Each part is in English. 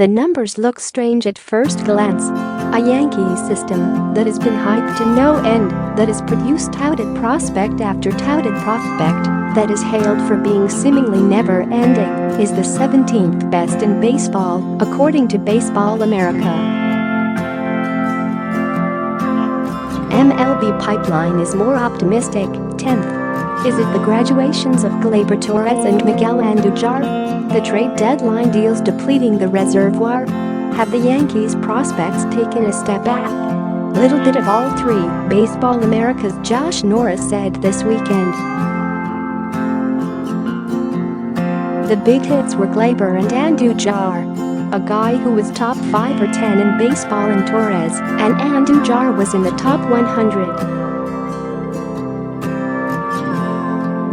The numbers look strange at first glance. A Yankees system that has been hyped to no end, that has produced touted prospect after touted prospect, that is hailed for being seemingly never-ending, is the 17th best in baseball, according to Baseball America. MLB Pipeline is more optimistic, 10th. Is it the graduations of Gleyber, Torres and Miguel Andujar? The trade deadline deals depleting the reservoir? Have the Yankees prospects taken a step back? Little bit of all three, Baseball America's Josh Norris said this weekend. The big hits were Gleyber and Andujar. A guy who was top 5 or 10 in baseball in Torres and Andujar was in the top 100.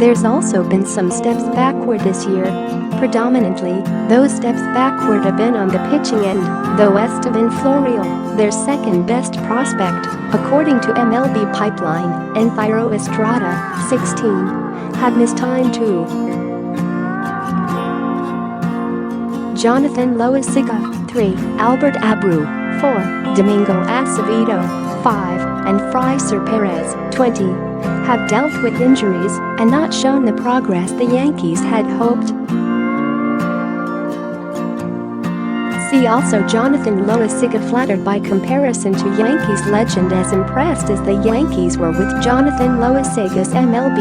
There's also been some steps backward this year. Predominantly, those steps backward have been on the pitching end, though Estevan Florial, their second-best prospect, according to MLB Pipeline, and Thairo Estrada, 16, have missed time too. Jonathan Loaisiga, 3, Abreu, 4, Domingo Acevedo, 5, and Freicer Perez, 20, have dealt with injuries and not shown the progress the Yankees had hoped. See also Jonathan Loaisiga flattered by comparison to Yankees legend, as impressed as the Yankees were with Jonathan Loaisiga's MLB.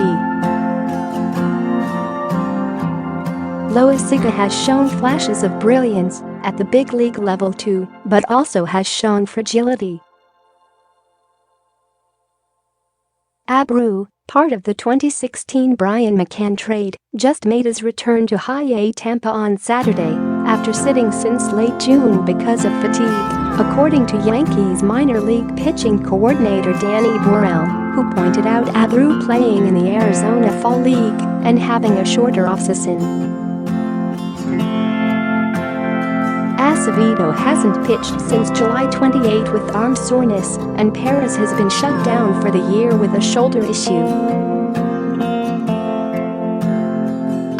Loaisiga has shown flashes of brilliance at the big league level too, but also has shown fragility. Abreu, part of the 2016 Brian McCann trade, just made his return to High-A Tampa on Saturday, after sitting since late June because of fatigue, according to Yankees minor league pitching coordinator Danny Borrell, who pointed out Abreu playing in the Arizona Fall League and having a shorter offseason. Acevedo hasn't pitched since July 28 with arm soreness, and Perez has been shut down for the year with a shoulder issue.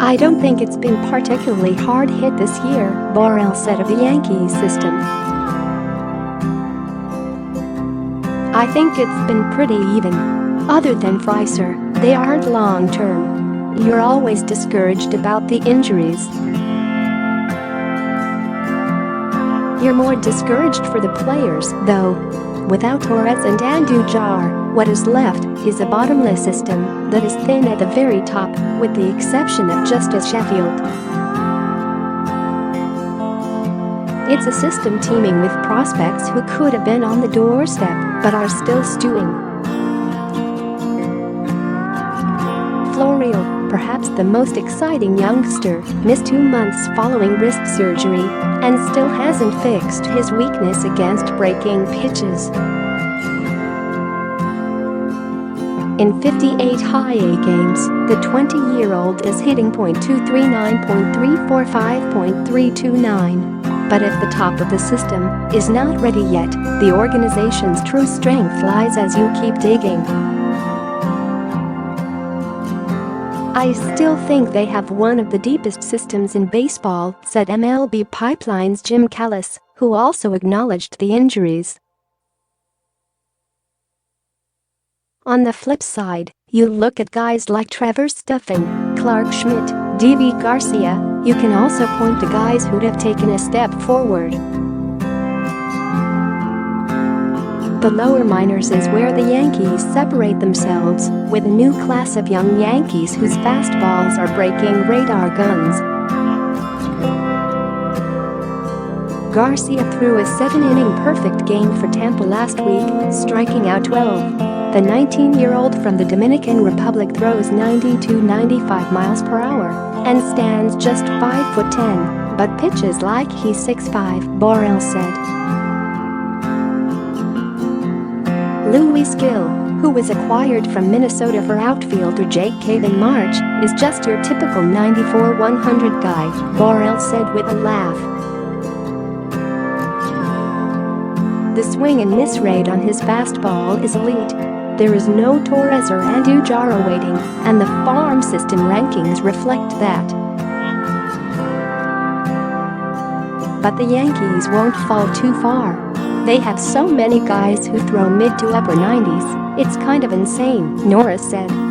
I don't think it's been particularly hard hit this year, Borrell said of the Yankees system. I think it's been pretty even. Other than Freicer, they aren't long-term. You're always discouraged about the injuries. You're more discouraged for the players, though. Without Torres and Andujar, what is left is a bottomless system that is thin at the very top, with the exception of Justus Sheffield. It's a system teeming with prospects who could have been on the doorstep, but are still stewing. Florial, perhaps the most exciting youngster, missed 2 months following wrist surgery and still hasn't fixed his weakness against breaking pitches. In 58 High-A games, the 20-year-old is hitting .239, .345, .329. But if the top of the system is not ready yet, the organization's true strength lies as you keep digging. I still think they have one of the deepest systems in baseball, said MLB Pipeline's Jim Callis, who also acknowledged the injuries. On the flip side, you look at guys like Trevor Stephan, Clarke Schmidt, Deivi Garcia, you can also point to guys who'd have taken a step forward. The lower minors is where the Yankees separate themselves, with a new class of young Yankees whose fastballs are breaking radar guns. Garcia threw a 7-inning perfect game for Tampa last week, striking out 12. The 19-year-old from the Dominican Republic throws 90-95 miles per hour and stands just 5'10", but pitches like he's 6'5", Borrell said. Loaisiga, who was acquired from Minnesota for outfielder Jake Cave in March, is just your typical 94-100 guy, Borrell said with a laugh. The swing and miss rate on his fastball is elite. There is no Torres or Andujar awaiting, and the farm system rankings reflect that. But the Yankees won't fall too far. They have so many guys who throw mid to upper 90s, it's kind of insane, Norris said.